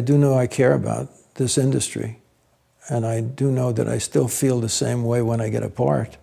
I do know I care about this industry, and I do know that I still feel the same way when I get a part.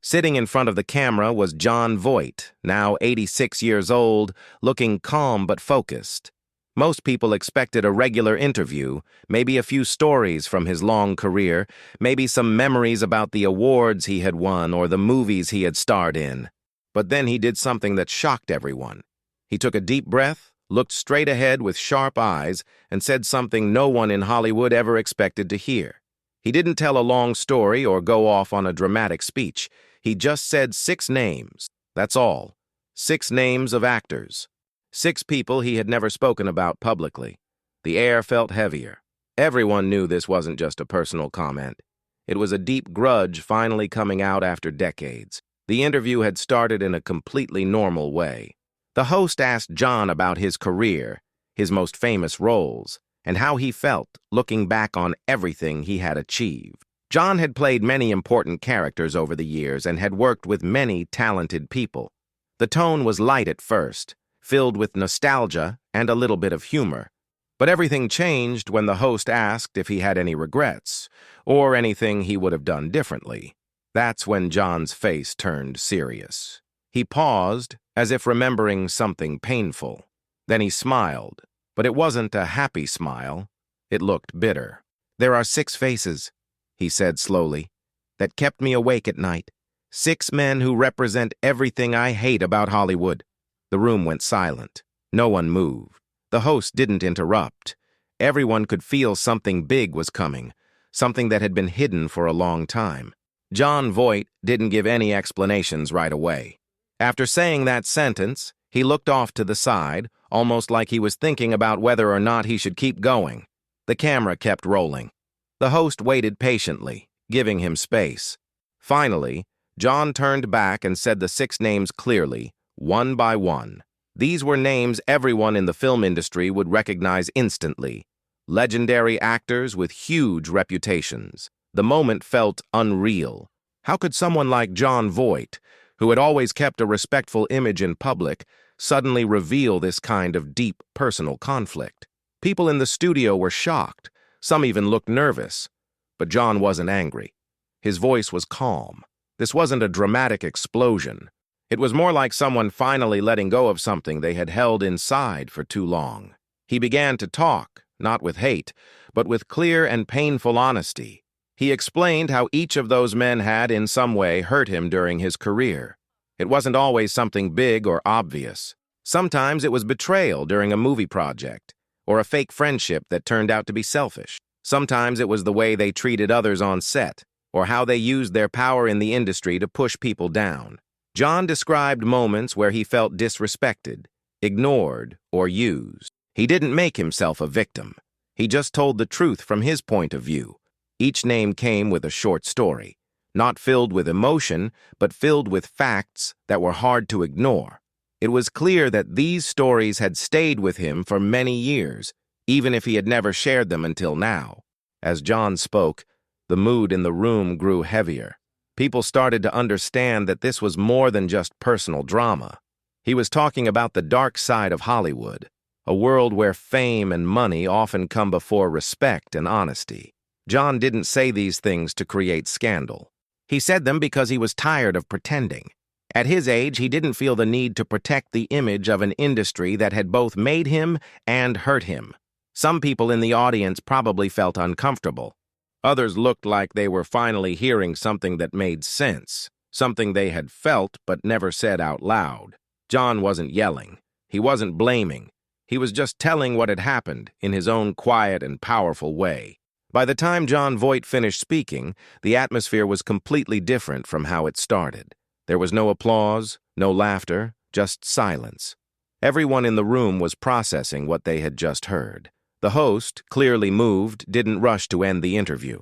Sitting in front of the camera was Jon Voight, now 86 years old, looking calm but focused. Most people expected a regular interview, maybe a few stories from his long career, maybe some memories about the awards he had won or the movies he had starred in. But then he did something that shocked everyone. He took a deep breath, looked straight ahead with sharp eyes, and said something no one in Hollywood ever expected to hear. He didn't tell a long story or go off on a dramatic speech. He just said 6 names. That's all. 6 names of actors. 6 people he had never spoken about publicly. The air felt heavier. Everyone knew this wasn't just a personal comment. It was a deep grudge finally coming out after decades. The interview had started in a completely normal way. The host asked Jon about his career, his most famous roles, and how he felt looking back on everything he had achieved. Jon had played many important characters over the years and had worked with many talented people. The tone was light at first, filled with nostalgia and a little bit of humor. But everything changed when the host asked if he had any regrets, or anything he would have done differently. That's when Jon's face turned serious. He paused, as if remembering something painful. Then he smiled, but it wasn't a happy smile. It looked bitter. "There are 6 faces," he said slowly, "that kept me awake at night. 6 men who represent everything I hate about Hollywood." The room went silent. No one moved. The host didn't interrupt. Everyone could feel something big was coming, something that had been hidden for a long time. Jon Voight didn't give any explanations right away. After saying that sentence, he looked off to the side, almost like he was thinking about whether or not he should keep going. The camera kept rolling. The host waited patiently, giving him space. Finally, Jon turned back and said the 6 names clearly, one by one. These were names everyone in the film industry would recognize instantly. Legendary actors with huge reputations. The moment felt unreal. How could someone like Jon Voight, who had always kept a respectful image in public, suddenly reveal this kind of deep personal conflict? People in the studio were shocked. Some even looked nervous. But Jon wasn't angry. His voice was calm. This wasn't a dramatic explosion. It was more like someone finally letting go of something they had held inside for too long. He began to talk, not with hate, but with clear and painful honesty. He explained how each of those men had in some way hurt him during his career. It wasn't always something big or obvious. Sometimes it was betrayal during a movie project, or a fake friendship that turned out to be selfish. Sometimes it was the way they treated others on set, or how they used their power in the industry to push people down. Jon described moments where he felt disrespected, ignored, or used. He didn't make himself a victim. He just told the truth from his point of view. Each name came with a short story, not filled with emotion, but filled with facts that were hard to ignore. It was clear that these stories had stayed with him for many years, even if he had never shared them until now. As Jon spoke, the mood in the room grew heavier. People started to understand that this was more than just personal drama. He was talking about the dark side of Hollywood, a world where fame and money often come before respect and honesty. Jon didn't say these things to create scandal. He said them because he was tired of pretending. At his age, he didn't feel the need to protect the image of an industry that had both made him and hurt him. Some people in the audience probably felt uncomfortable. Others looked like they were finally hearing something that made sense, something they had felt but never said out loud. Jon wasn't yelling. He wasn't blaming. He was just telling what had happened in his own quiet and powerful way. By the time Jon Voight finished speaking, the atmosphere was completely different from how it started. There was no applause, no laughter, just silence. Everyone in the room was processing what they had just heard. The host, clearly moved, didn't rush to end the interview.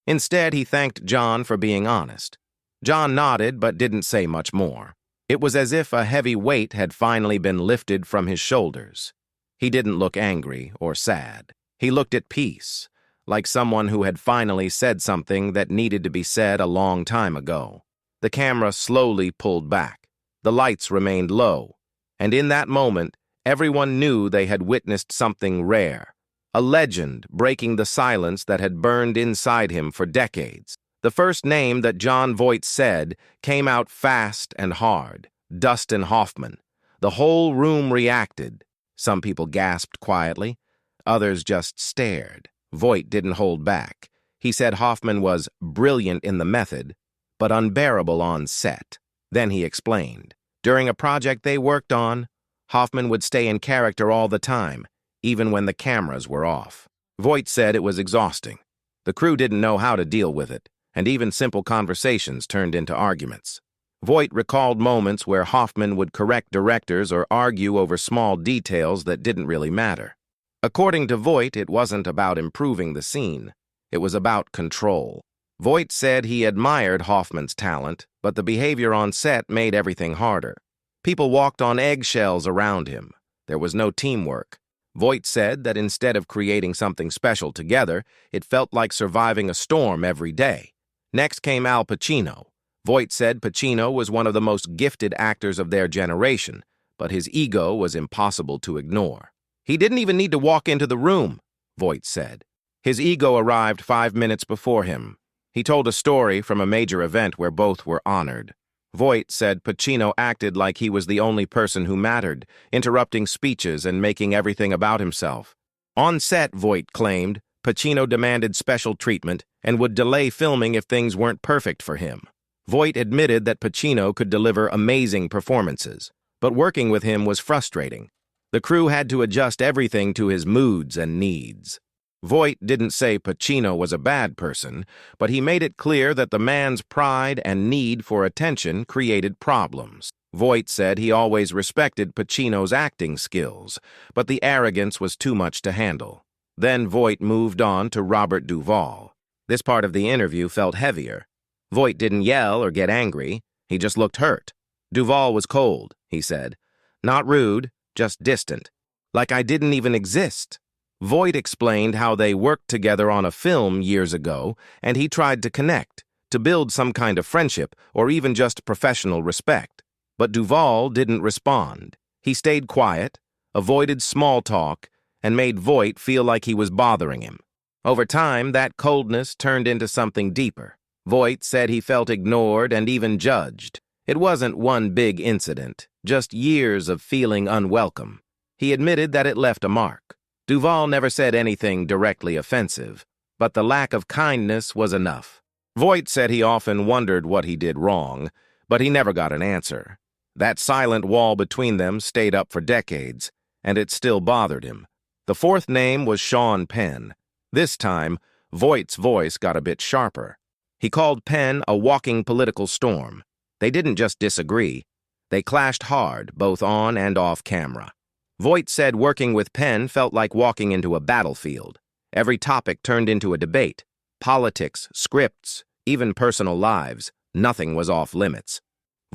Instead, he thanked Jon for being honest. Jon nodded but didn't say much more. It was as if a heavy weight had finally been lifted from his shoulders. He didn't look angry or sad. He looked at peace, like someone who had finally said something that needed to be said a long time ago. The camera slowly pulled back. The lights remained low, and in that moment, everyone knew they had witnessed something rare. a legend breaking the silence that had burned inside him for decades. The first name that Jon Voight said came out fast and hard: Dustin Hoffman. The whole room reacted. Some people gasped quietly. Others just stared. Voight didn't hold back. He said Hoffman was brilliant in the method, but unbearable on set. Then he explained. During a project they worked on, Hoffman would stay in character all the time, even when the cameras were off. Voight said it was exhausting. The crew didn't know how to deal with it, and even simple conversations turned into arguments. Voight recalled moments where Hoffman would correct directors or argue over small details that didn't really matter. According to Voight, it wasn't about improving the scene. It was about control. Voight said he admired Hoffman's talent, but the behavior on set made everything harder. People walked on eggshells around him. There was no teamwork. Voight said that instead of creating something special together, it felt like surviving a storm every day. Next came Al Pacino. Voight said Pacino was one of the most gifted actors of their generation, but his ego was impossible to ignore. He didn't even need to walk into the room, Voight said. His ego arrived 5 minutes before him. He told a story from a major event where both were honored. Voight said Pacino acted like he was the only person who mattered, interrupting speeches and making everything about himself. On set, Voight claimed, Pacino demanded special treatment and would delay filming if things weren't perfect for him. Voight admitted that Pacino could deliver amazing performances, but working with him was frustrating. The crew had to adjust everything to his moods and needs. Voight didn't say Pacino was a bad person, but he made it clear that the man's pride and need for attention created problems. Voight said he always respected Pacino's acting skills, but the arrogance was too much to handle. Then Voight moved on to Robert Duvall. This part of the interview felt heavier. Voight didn't yell or get angry. He just looked hurt. Duvall was cold, he said. Not rude, just distant. Like I didn't even exist. Voight explained how they worked together on a film years ago, and he tried to connect, to build some kind of friendship or even just professional respect. But Duvall didn't respond. He stayed quiet, avoided small talk, and made Voight feel like he was bothering him. Over time, that coldness turned into something deeper. Voight said he felt ignored and even judged. It wasn't one big incident, just years of feeling unwelcome. He admitted that it left a mark. Duvall never said anything directly offensive, but the lack of kindness was enough. Voight said he often wondered what he did wrong, but he never got an answer. That silent wall between them stayed up for decades, and it still bothered him. The fourth name was Sean Penn. This time, Voight's voice got a bit sharper. He called Penn a walking political storm. They didn't just disagree. They clashed hard, both on and off camera. Voight said working with Penn felt like walking into a battlefield. Every topic turned into a debate. Politics, scripts, even personal lives. Nothing was off limits.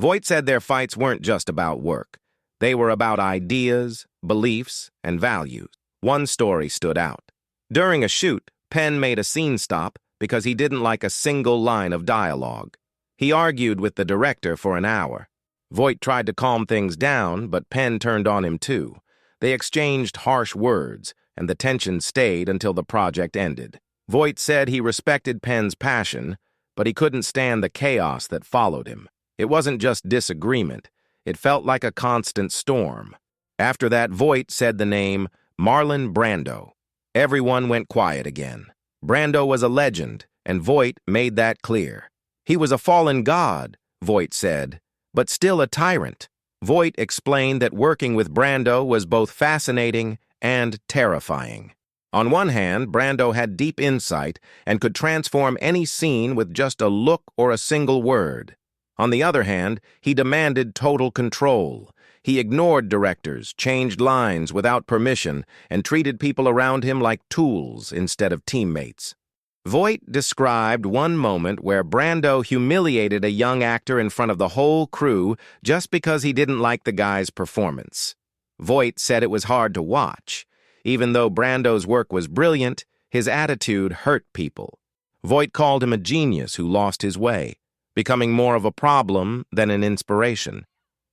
Voight said their fights weren't just about work. They were about ideas, beliefs, and values. One story stood out. During a shoot, Penn made a scene stop because he didn't like a single line of dialogue. He argued with the director for an hour. Voight tried to calm things down, but Penn turned on him too. They exchanged harsh words, and the tension stayed until the project ended. Voight said he respected Penn's passion, but he couldn't stand the chaos that followed him. It wasn't just disagreement. It felt like a constant storm. After that, Voight said the name Marlon Brando. Everyone went quiet again. Brando was a legend, and Voight made that clear. He was a fallen god, Voight said, but still a tyrant. Voight explained that working with Brando was both fascinating and terrifying. On one hand, Brando had deep insight and could transform any scene with just a look or a single word. On the other hand, he demanded total control. He ignored directors, changed lines without permission, and treated people around him like tools instead of teammates. Voight described one moment where Brando humiliated a young actor in front of the whole crew just because he didn't like the guy's performance. Voight said it was hard to watch. Even though Brando's work was brilliant, his attitude hurt people. Voight called him a genius who lost his way, becoming more of a problem than an inspiration.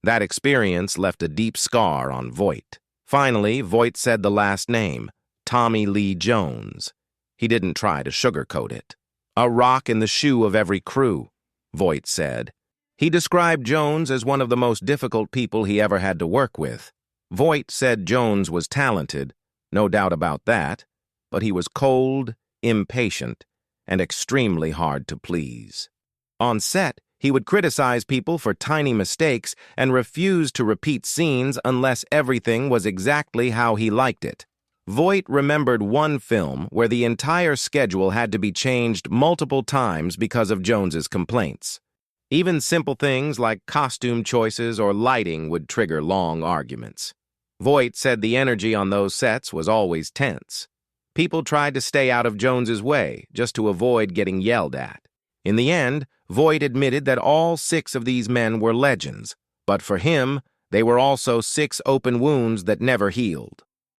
That experience left a deep scar on Voight. Finally, Voight said the last name, Tommy Lee Jones. He didn't try to sugarcoat it. A rock in the shoe of every crew, Voight said. He described Jones as one of the most difficult people he ever had to work with. Voight said Jones was talented, no doubt about that, but he was cold, impatient, and extremely hard to please. On set, he would criticize people for tiny mistakes and refuse to repeat scenes unless everything was exactly how he liked it. Voight remembered one film where the entire schedule had to be changed multiple times because of Jones's complaints. Even simple things like costume choices or lighting would trigger long arguments. Voight said the energy on those sets was always tense. People tried to stay out of Jones's way just to avoid getting yelled at. In the end, Voight admitted that all 6 of these men were legends, but for him, they were also 6 open wounds that never healed.